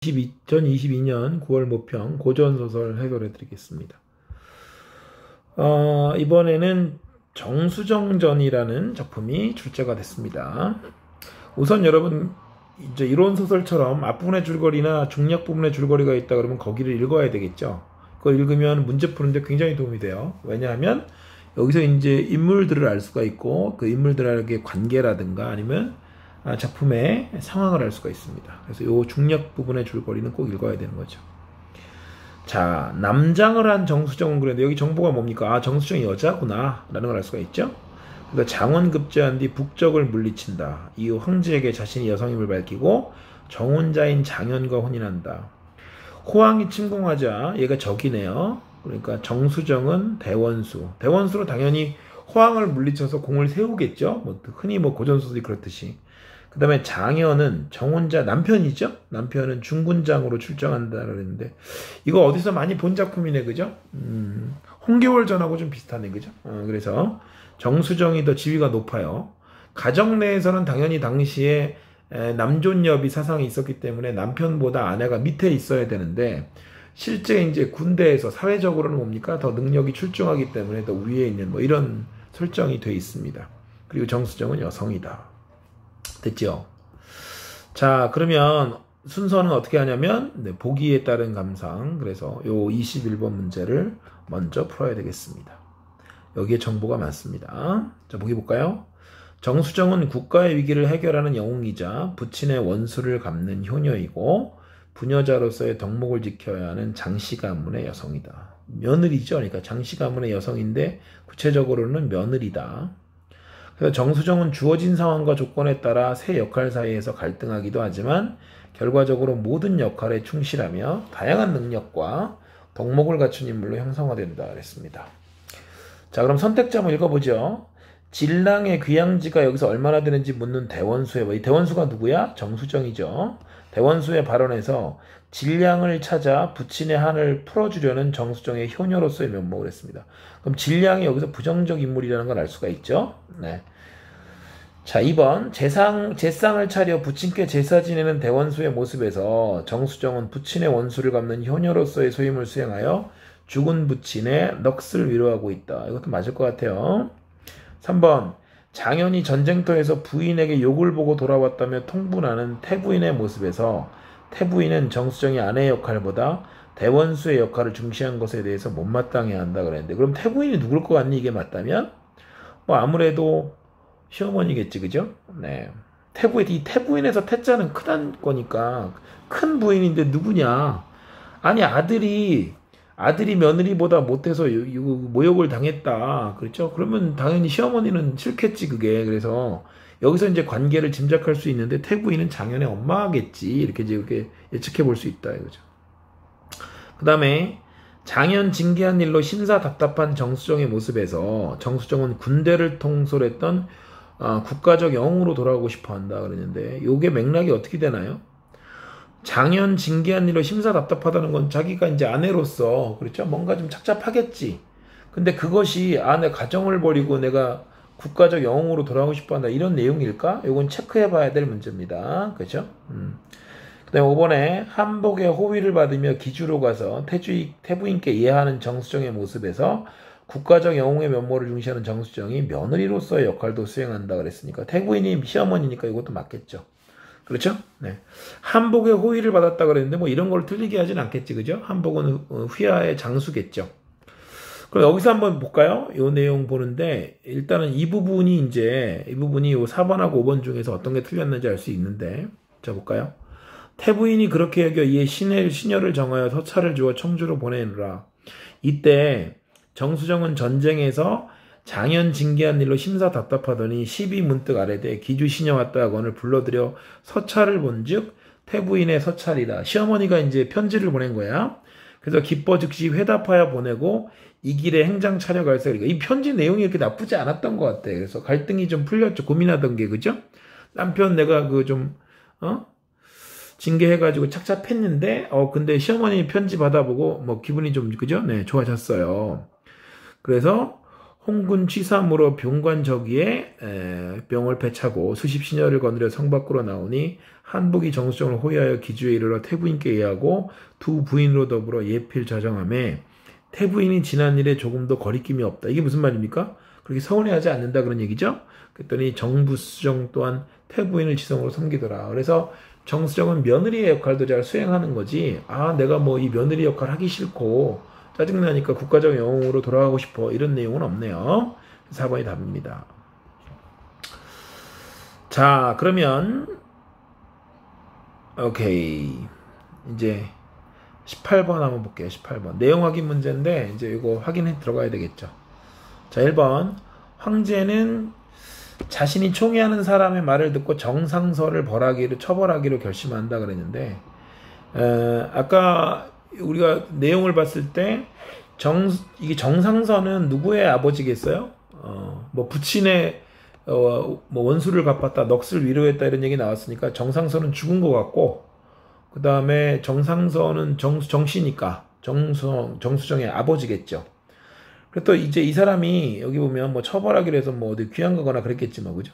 2022년 9월 모평 고전소설 해설해 드리겠습니다. 이번에는 정수정전이라는 작품이 출제가 됐습니다. 우선 여러분, 이제 이론소설처럼 앞부분의 줄거리나 중략 부분의 줄거리가 있다 그러면 거기를 읽어야 되겠죠. 그걸 읽으면 문제 푸는데 굉장히 도움이 돼요. 왜냐하면 여기서 이제 인물들을 알 수가 있고 그 인물들에게 관계라든가 아니면 작품의 상황을 알 수가 있습니다. 그래서 이 중략 부분의 줄거리는 꼭 읽어야 되는 거죠. 자, 남장을 한 정수정은 그랬는데 여기 정보가 뭡니까? 정수정이 여자구나 라는 걸 알 수가 있죠. 그러니까 장원급제한 뒤 북적을 물리친다. 이후 황제에게 자신이 여성임을 밝히고 정혼자인 장현과 혼인한다. 호황이 침공하자 얘가 적이네요. 그러니까 정수정은 대원수로 당연히 호황을 물리쳐서 공을 세우겠죠. 흔히 고전소설이 그렇듯이. 그 다음에 장현은 정혼자 남편이죠. 남편은 중군장으로 출정한다 그랬는데 이거 어디서 많이 본 작품이네, 그죠? 홍계월전하고 좀 비슷하네, 그죠? 그래서 정수정이 더 지위가 높아요. 가정 내에서는 당연히 당시에 남존여비 사상이 있었기 때문에 남편보다 아내가 밑에 있어야 되는데 실제 이제 군대에서 사회적으로는 뭡니까? 더 능력이 출중하기 때문에 더 위에 있는 이런 설정이 돼 있습니다. 그리고 정수정은 여성이다. 됐죠? 자, 그러면 순서는 어떻게 하냐면 보기에 따른 감상. 그래서 요 21번 문제를 먼저 풀어야 되겠습니다. 여기에 정보가 많습니다. 자, 보기 볼까요? 정수정은 국가의 위기를 해결하는 영웅이자 부친의 원수를 갚는 효녀이고 부녀자로서의 덕목을 지켜야 하는 장씨 가문의 여성이다. 며느리죠. 그러니까 장씨 가문의 여성인데 구체적으로는 며느리다. 그래서 정수정은 주어진 상황과 조건에 따라 세 역할 사이에서 갈등하기도 하지만 결과적으로 모든 역할에 충실하며 다양한 능력과 덕목을 갖춘 인물로 형성화된다 그랬습니다. 자, 그럼 선택지 한번 읽어보죠. 진랑의 귀양지가 여기서 얼마나 되는지 묻는 대원수의 이 대원수가 누구야? 정수정이죠. 대원수의 발언에서 진량을 찾아 부친의 한을 풀어주려는 정수정의 효녀로서의 면목을 했습니다. 그럼 진량이 여기서 부정적 인물이라는 걸 알 수가 있죠. 네. 자, 2번 제상을 차려 부친께 제사 지내는 대원수의 모습에서 정수정은 부친의 원수를 갚는 효녀로서의 소임을 수행하여 죽은 부친의 넋을 위로하고 있다. 이것도 맞을 것 같아요. 3번 장현이 전쟁터에서 부인에게 욕을 보고 돌아왔다며 통분하는 태부인의 모습에서 태부인은 정수정이 아내의 역할보다 대원수의 역할을 중시한 것에 대해서 못마땅해야 한다 그랬는데 그럼 태부인이 누굴 것 같니? 이게 맞다면 아무래도 시어머니겠지, 그죠? 네. 이 태부인에서 태자는 큰 거니까 큰 부인인데 누구냐? 아니 아들이 며느리보다 못해서 모욕을 당했다. 그렇죠? 그러면 당연히 시어머니는 싫겠지, 그게. 그래서 여기서 이제 관계를 짐작할 수 있는데 태부인은 장현의 엄마겠지. 이렇게 예측해 볼 수 있다, 이거죠. 그 다음에 장현 징계한 일로 심사 답답한 정수정의 모습에서 정수정은 군대를 통솔했던 국가적 영웅으로 돌아오고 싶어 한다 그랬는데 요게 맥락이 어떻게 되나요? 장현 징계한 일로 심사 답답하다는 건 자기가 이제 아내로서 그렇죠? 뭔가 좀 착잡하겠지. 근데 그것이 내 가정을 버리고 내가 국가적 영웅으로 돌아오고 싶어 한다 이런 내용일까? 요건 체크해 봐야 될 문제입니다. 그렇죠? 그다음에 5번에 한복의 호위를 받으며 기주로 가서 태부인께 이해하는 정수정의 모습에서 국가적 영웅의 면모를 중시하는 정수정이 며느리로서의 역할도 수행한다 그랬으니까 태부인이 시어머니니까 이것도 맞겠죠. 그렇죠? 네. 한복의 호의를 받았다 그랬는데 이런 걸 틀리게 하진 않겠지, 그죠? 한복은 휘하의 장수겠죠. 그럼 여기서 한번 볼까요? 이 내용 보는데 일단은 이 부분이 요 4번하고 5번 중에서 어떤 게 틀렸는지 알 수 있는데 자 볼까요? 태부인이 그렇게 여겨 이에 시녀를 정하여 서찰을 주어 청주로 보내느라 이때 정수정은 전쟁에서 장현 징계한 일로 심사 답답하더니 시비 문득 아래되 기주 시녀 왔다 하거늘 불러들여 서찰을 본즉 태부인의 서찰이다. 시어머니가 이제 편지를 보낸 거야. 그래서 기뻐 즉시 회답하여 보내고 이 길에 행장 차려갈세. 이 편지 내용이 이렇게 나쁘지 않았던 것 같아. 그래서 갈등이 좀 풀렸죠. 고민하던 게, 그죠? 남편 내가 징계해가지고 착잡했는데 근데 시어머니 편지 받아보고 기분이 좀, 그죠? 네, 좋아졌어요. 그래서 홍군 취삼으로 병관저기에 병을 배차고 수십 시녀를 거느려 성 밖으로 나오니 한복이 정수정을 호위하여 기주에 이르러 태부인께 예하고 두 부인으로 더불어 예필 자정함에 태부인이 지난 일에 조금도 거리낌이 없다. 이게 무슨 말입니까? 그렇게 서운해하지 않는다 그런 얘기죠. 그랬더니 정부수정 또한 태부인을 지성으로 섬기더라. 그래서 정수정은 며느리의 역할도 잘 수행하는 거지. 아, 내가 뭐 이 며느리 역할 하기 싫고 짜증나니까 국가적 영웅으로 돌아가고 싶어. 이런 내용은 없네요. 4번이 답입니다. 자, 그러면 오케이. 이제 18번 한번 볼게요. 18번. 내용 확인 문제인데 이제 이거 확인해 들어가야 되겠죠. 자, 1번. 황제는 자신이 총애하는 사람의 말을 듣고 정상서를 처벌하기로 결심한다 그랬는데 아까 우리가 내용을 봤을 때 이게 정상서는 누구의 아버지겠어요? 뭐 부친의 뭐 원수를 갚았다, 넋을 위로했다 이런 얘기 나왔으니까 정상서는 죽은 것 같고, 그 다음에 정상서는 정씨니까 정수정의 아버지겠죠. 그리고 또 이제 이 사람이 여기 보면 뭐 처벌하기로 해서 뭐 어디 귀양 가거나 그랬겠지만, 그죠?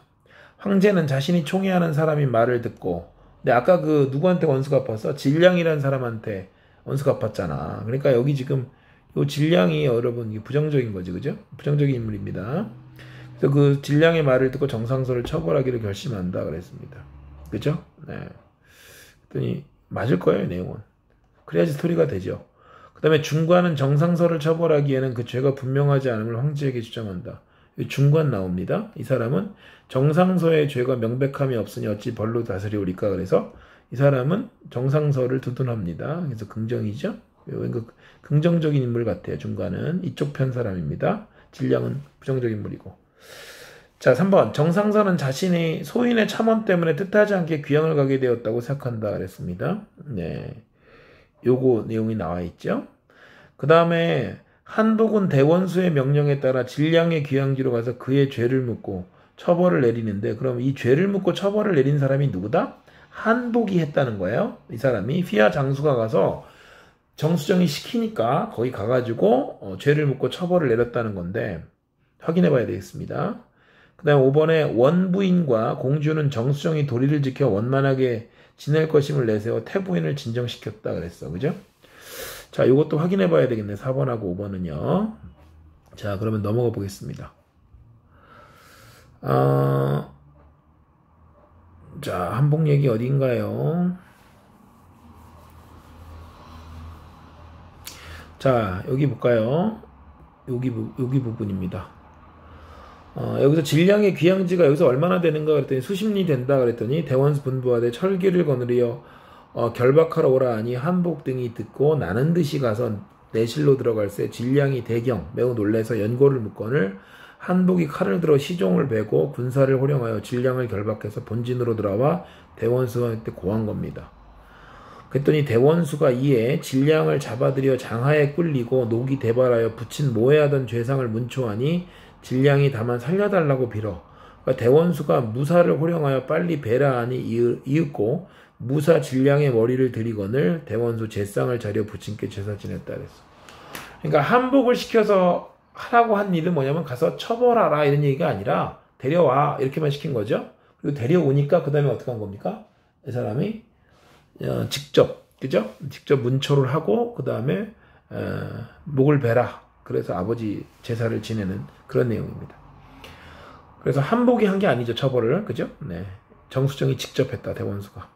황제는 자신이 총애하는 사람이 말을 듣고, 근데 아까 그 누구한테 원수 갚았어? 질량이라는 사람한테 원수 갚았잖아. 그러니까 여기 지금 이 질량이 여러분 부정적인 거지, 그죠? 부정적인 인물입니다. 그래서 그 질량의 말을 듣고 정상서를 처벌하기로 결심한다 그랬습니다. 그죠? 네. 그랬더니 맞을 거예요, 내용은. 그래야지 스토리가 되죠. 그 다음에 중관은 정상서를 처벌하기에는 그 죄가 분명하지 않음을 황제에게 주장한다. 중관 나옵니다. 이 사람은 정상서의 죄가 명백함이 없으니 어찌 벌로 다스리오리까. 그래서 이 사람은 정상서를 두둔합니다. 그래서 긍정이죠. 긍정적인 인물 같아요. 중관은 이쪽 편 사람입니다. 질량은 부정적인 인물이고. 자, 3번. 정상서는 자신이 소인의 참언 때문에 뜻하지 않게 귀양을 가게 되었다고 생각한다 그랬습니다. 네. 요거 내용이 나와 있죠. 그 다음에 한복은 대원수의 명령에 따라 질량의 귀양지로 가서 그의 죄를 묻고 처벌을 내리는데, 그럼 이 죄를 묻고 처벌을 내린 사람이 누구다? 한복이 했다는 거예요. 이 사람이 휘하 장수가 가서 정수정이 시키니까 거기 가가지고 죄를 묻고 처벌을 내렸다는 건데 확인해 봐야 되겠습니다. 그 다음에 5번에 원부인과 공주는 정수정이 도리를 지켜 원만하게 지낼 것임을 내세워 태부인을 진정시켰다 그랬어. 그죠? 자, 이것도 확인해 봐야 되겠네. 4번하고 5번은요. 자, 그러면 넘어가 보겠습니다. 자, 한복 얘기 어딘가요? 자, 여기 볼까요? 여기 부분입니다. 여기서 질량의 귀양지가 여기서 얼마나 되는가 그랬더니 수십리 된다 그랬더니 대원수 분부하되 철기를 거느리어 결박하러 오라 하니 한복 등이 듣고 나는 듯이 가서 내실로 들어갈새 질량이 대경 매우 놀라서 연고를 묻거늘 한복이 칼을 들어 시종을 베고 군사를 호령하여 질량을 결박해서 본진으로 들어와 대원수가 그때 고한 겁니다. 그랬더니 대원수가 이에 질량을 잡아들여 장하에 꿀리고 녹이 대발하여 붙인 모해하던 죄상을 문초하니 질량이 다만 살려달라고 빌어. 그러니까 대원수가 무사를 호령하여 빨리 베라 하니 이윽고 무사 질량의 머리를 들이거늘 대원수 제상을 자려 부친께 제사 지냈다 그랬어. 그러니까 한복을 시켜서 하라고 한 일은 뭐냐면 가서 처벌하라 이런 얘기가 아니라 데려와 이렇게만 시킨 거죠. 그리고 데려오니까 그 다음에 어떻게 한 겁니까? 이 사람이 직접, 그죠? 직접 문초를 하고 그 다음에 목을 베라. 그래서 아버지 제사를 지내는 그런 내용입니다. 그래서 한복이 한 게 아니죠, 처벌을. 그죠? 네. 정수정이 직접 했다, 대원수가.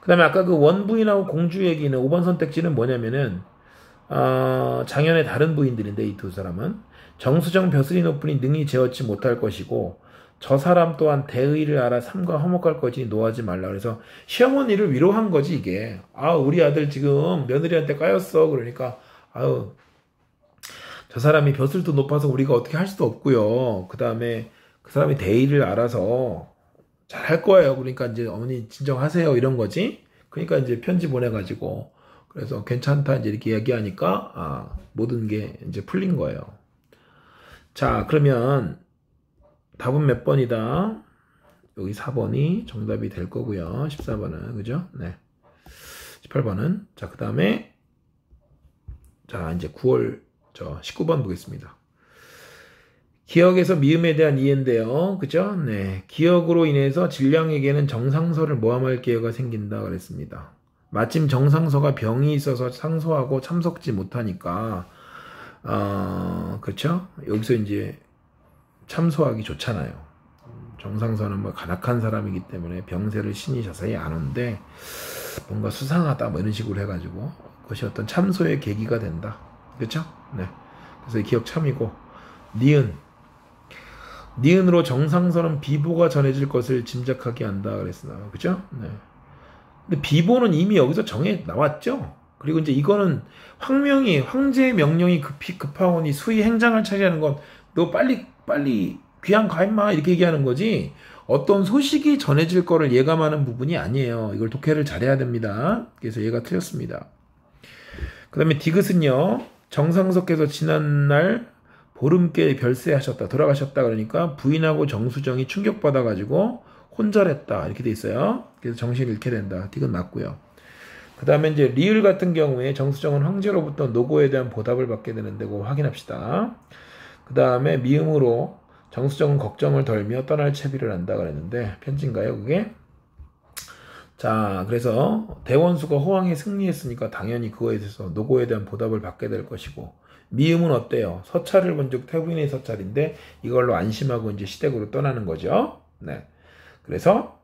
그 다음에 아까 그 원부인하고 공주 얘기는 5번 선택지는 뭐냐면은, 장현의 다른 부인들인데, 이 두 사람은. 정수정 벼슬이 높으니 능히 제어치 못할 것이고, 저 사람 또한 대의를 알아 삼가 화목할 것이니 노하지 말라. 그래서 시어머니를 위로한 거지, 이게. 우리 아들 지금 며느리한테 까였어. 그러니까, 저 사람이 벼슬도 높아서 우리가 어떻게 할 수도 없고요. 그 다음에 그 사람이 대의를 알아서 잘 할 거예요. 그러니까 이제 어머니 진정하세요. 이런 거지. 그러니까 이제 편지 보내가지고 그래서 괜찮다 이제 이렇게 이야기하니까 모든 게 이제 풀린 거예요. 자, 그러면 답은 몇 번이다? 여기 4번이 정답이 될 거고요. 14번은 그죠? 네. 18번은 자, 그 다음에 자, 이제 9월 19번 보겠습니다. 기억에서 미음에 대한 이해인데요. 그죠? 네. 기억으로 인해서 진량에게는 정상서를 모함할 기회가 생긴다 그랬습니다. 마침 정상서가 병이 있어서 상소하고 참석지 못하니까, 그렇죠? 여기서 이제 참소하기 좋잖아요. 정상서는 뭐 간악한 사람이기 때문에 병세를 신이 자세히 안 오는데, 뭔가 수상하다, 뭐 이런 식으로 해가지고, 그것이 어떤 참소의 계기가 된다. 그렇죠? 네. 그래서 기억 참이고, 니은으로 정상서는 비보가 전해질 것을 짐작하게 한다 그랬으나, 그죠? 네. 근데 비보는 이미 여기서 정해 나왔죠. 그리고 이제 이거는 황명이 황제의 명령이 급하오니 수의 행장을 차리하는 건 너 빨리 귀양 가 임마 이렇게 얘기하는 거지. 어떤 소식이 전해질 거를 예감하는 부분이 아니에요. 이걸 독해를 잘해야 됩니다. 그래서 얘가 틀렸습니다. 그 다음에 디귿은요. 정상석께서 지난날 보름께 별세하셨다, 돌아가셨다 그러니까 부인하고 정수정이 충격받아가지고 혼절했다 이렇게 돼 있어요. 그래서 정신을 잃게 된다. 디귿 맞고요. 그 다음에 이제 리을 같은 경우에 정수정은 황제로부터 노고에 대한 보답을 받게 되는데 그거 확인합시다. 그 다음에 미음으로 정수정은 걱정을 덜며 떠날 채비를 한다 그랬는데 편지인가요 그게? 자, 그래서 대원수가 호황에 승리했으니까 당연히 그거에 대해서 노고에 대한 보답을 받게 될 것이고, 미음은 어때요? 서찰을 본즉 태부인의 서찰인데 이걸로 안심하고 이제 시댁으로 떠나는 거죠. 네. 그래서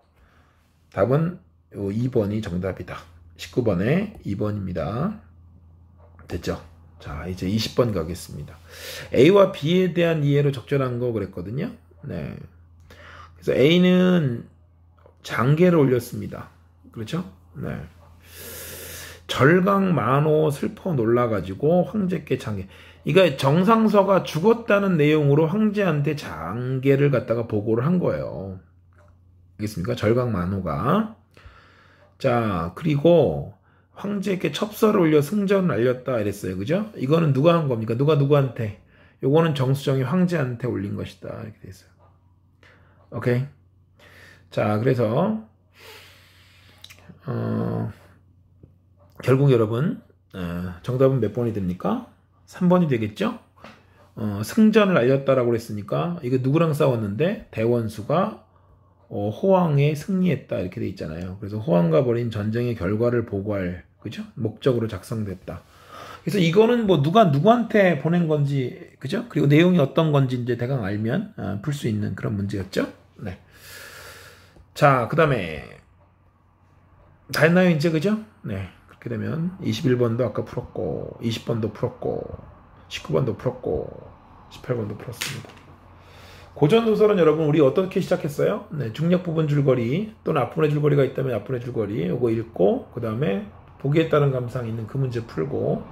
답은 2번이 정답이다. 19번에 2번입니다. 됐죠? 자, 이제 20번 가겠습니다. A와 B에 대한 이해로 적절한 거 그랬거든요. 네. 그래서 A는 장계를 올렸습니다. 그렇죠? 네. 절강 만호 슬퍼 놀라가지고 황제께 장계. 그러니까 정상서가 죽었다는 내용으로 황제한테 장계를 갖다가 보고를 한 거예요. 알겠습니까? 절강 만호가. 자, 그리고 황제께 첩서를 올려 승전을 알렸다 이랬어요. 그죠? 이거는 누가 한 겁니까? 누가 누구한테? 요거는 정수정이 황제한테 올린 것이다. 이렇게 돼 있어요. 오케이. 자, 그래서 결국 여러분 정답은 몇 번이 됩니까? 3번이 되겠죠? 승전을 알렸다라고 그랬으니까 이거 누구랑 싸웠는데 대원수가 호황에 승리했다 이렇게 돼 있잖아요. 그래서 호황과 벌인 전쟁의 결과를 보고할 그죠? 목적으로 작성됐다. 그래서 이거는 뭐 누가 누구한테 보낸 건지 그죠? 그리고 내용이 어떤 건지 이제 대강 알면 풀 수 있는 그런 문제였죠. 네. 자, 그 다음에 다 했나요 이제 그죠? 네. 그렇게 되면 21번도 아까 풀었고 20번도 풀었고 19번도 풀었고 18번도 풀었습니다. 고전소설은 여러분 우리 어떻게 시작했어요? 네, 중력 부분 줄거리 또는 앞부분의 줄거리가 있다면 앞부분의 줄거리 요거 읽고 그 다음에 보기에 따른 감상 있는 그 문제 풀고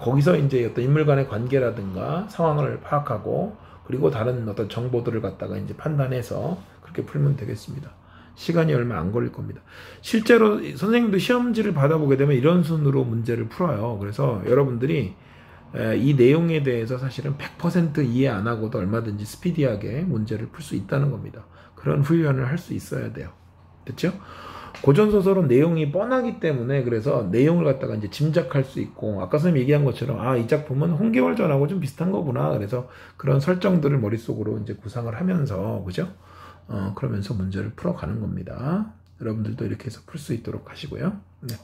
거기서 이제 어떤 인물 간의 관계라든가 상황을 파악하고 그리고 다른 어떤 정보들을 갖다가 이제 판단해서 그렇게 풀면 되겠습니다. 시간이 얼마 안 걸릴 겁니다. 실제로 선생님도 시험지를 받아보게 되면 이런 순으로 문제를 풀어요. 그래서 여러분들이 이 내용에 대해서 사실은 100% 이해 안 하고도 얼마든지 스피디하게 문제를 풀 수 있다는 겁니다. 그런 훈련을 할 수 있어야 돼요. 됐죠? 고전소설은 내용이 뻔하기 때문에 그래서 내용을 갖다가 이제 짐작할 수 있고 아까 선생님 얘기한 것처럼 이 작품은 홍계월전하고 좀 비슷한 거구나. 그래서 그런 설정들을 머릿속으로 이제 구상을 하면서 그죠? 그러면서 문제를 풀어가는 겁니다. 여러분들도 이렇게 해서 풀 수 있도록 하시고요. 네.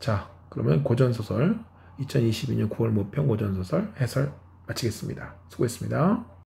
자, 그러면 고전소설 2022년 9월 모평 고전소설 해설 마치겠습니다. 수고했습니다.